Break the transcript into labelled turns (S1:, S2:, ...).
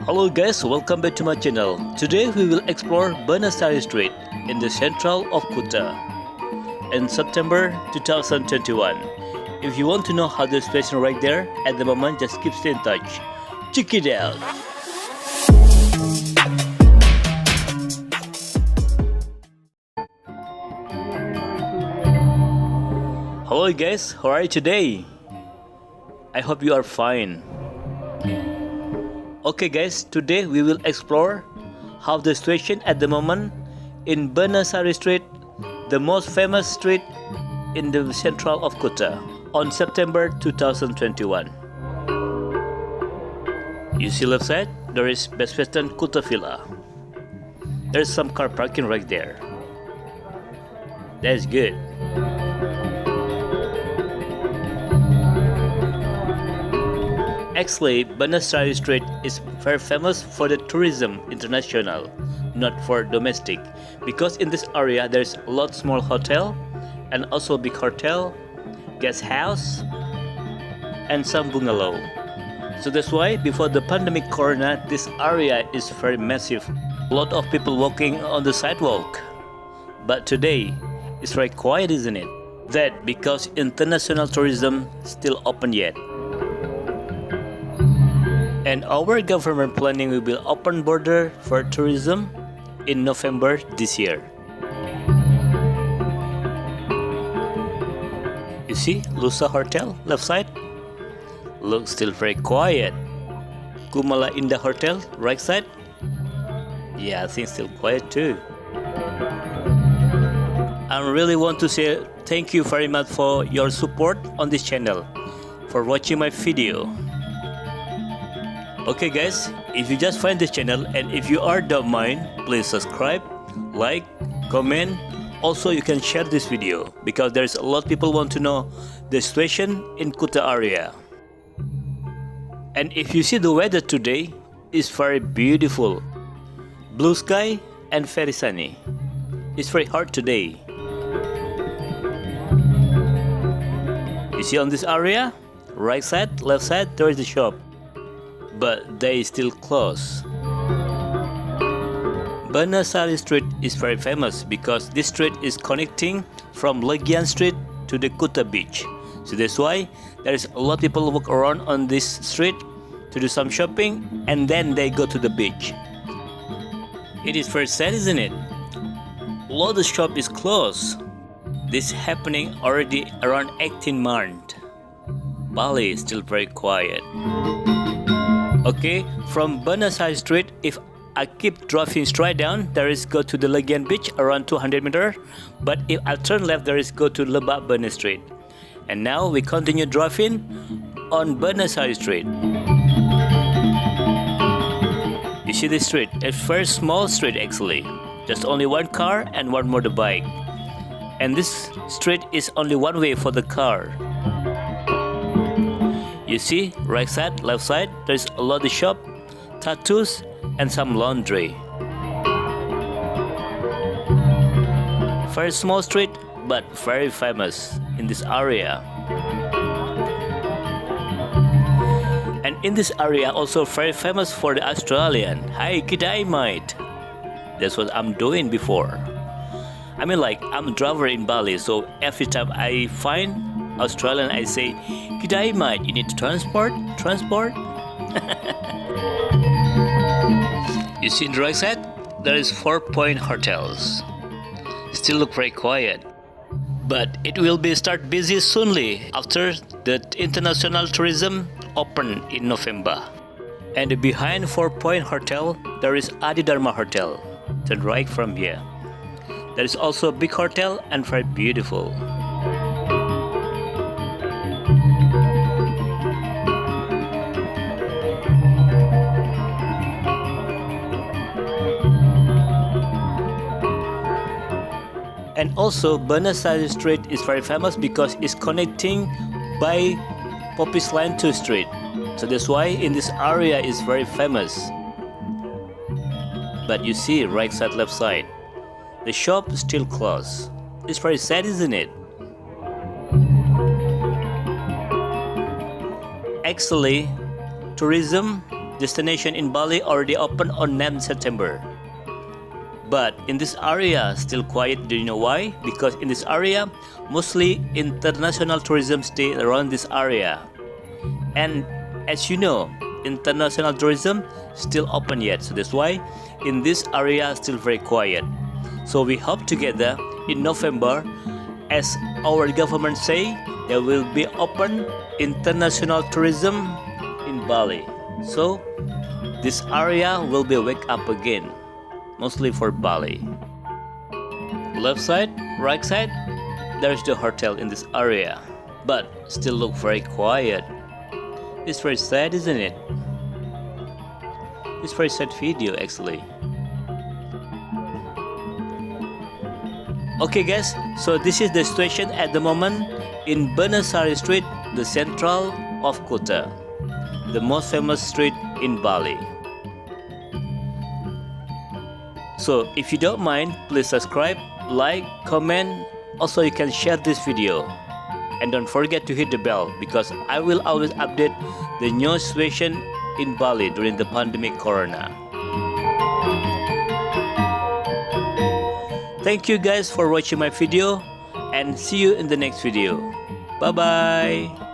S1: Hello guys, welcome back to my channel. Today we will explore Benesari Street in the central of Kuta in September 2021. If you want to know how the situation right there at the moment, just keep stay in touch. Check it out. Hello guys, how are you today? I hope you are fine. Okay guys, today we will explore how the situation at the moment in Benesari Street, the most famous street in the central of Kuta, on September 2021. You see left side, there is Best Western Kuta Villa. There is some car parking right there. That's good. Actually, Benesari Street is very famous for the tourism international, not for domestic, because in this area there's a lot small hotel and also big hotel, guest house, and some bungalow. So that's why before the pandemic corona, this area is very massive. A lot of people walking on the sidewalk. But today, it's very quiet, isn't it? That because international tourism still open yet. And our government planning will be open border for tourism in November this year. You see Nusa Hotel left side? Looks still very quiet. Kumala Indah Hotel right side? Yeah, I think still quiet too. I really want to say thank you very much for your support on this channel, for watching my video. Okay guys, if you just find this channel and if you don't mind, please subscribe, like, comment. Also you can share this video because there's a lot of people want to know the situation in Kuta area. And if you see the weather today, it's very beautiful. Blue sky and very sunny. It's very hot today. You see on this area, right side, left side, there is the shop. But they still closed. Benesari Street is very famous because this street is connecting from Legian Street to the Kuta beach. So that's why there is a lot of people walk around on this street to do some shopping and then they go to the beach. It is very sad, isn't it? A lot of the shop is closed. This happening already around 18 months. Bali is still very quiet. Okay, from Benesari Street, if I keep driving straight down, there is go to the Legian beach around 200 meters. But if I turn left, there is go to Benesari Street. And now we continue driving on Benesari Street. You see this street? A very small street actually. Just only one car and one motorbike. And this street is only one way for the car. You see, right side, left side, there's a lot of shop, tattoos, and some laundry. Very small street, but very famous in this area. And in this area, also very famous for the Australian. Hi, g'day, mate. That's what I'm doing before. I mean, like, I'm a driver in Bali, so every time I find Australian, I say, "G'day mate, you need transport? Transport?" You see in the right side, there is 4-point hotels. Still look very quiet. But it will be start busy soonly after the international tourism open in November. And behind 4-point hotel, there is Adidharma Hotel. Turn right from here. There is also a big hotel and very beautiful. And also Benesari Street is very famous because it's connecting by Popis Line 2 Street. So that's why in this area is very famous. But you see right side, left side, the shop is still closed. It's very sad, isn't it? Actually, tourism destination in Bali already opened on 9th September. But in this area still quiet. Do you know why? Because in this area mostly international tourism stay around this area, and as you know, international tourism still open yet, so that's why in this area still very quiet. So we hope together in November, as our government say, there will be open international tourism in Bali, so this area will be wake up again, mostly for Bali. Left side, right side, there's the hotel in this area, but still look very quiet. It's very sad, isn't it? It's very sad video actually. Okay guys, so this is the situation at the moment in Benesari Street, the central of Kuta, the most famous street in Bali. So if you don't mind, please subscribe, like, comment. Also you can share this video, and don't forget to hit the bell because I will always update the new situation in Bali during the pandemic corona. Thank you guys for watching my video, and see you in the next video. Bye bye.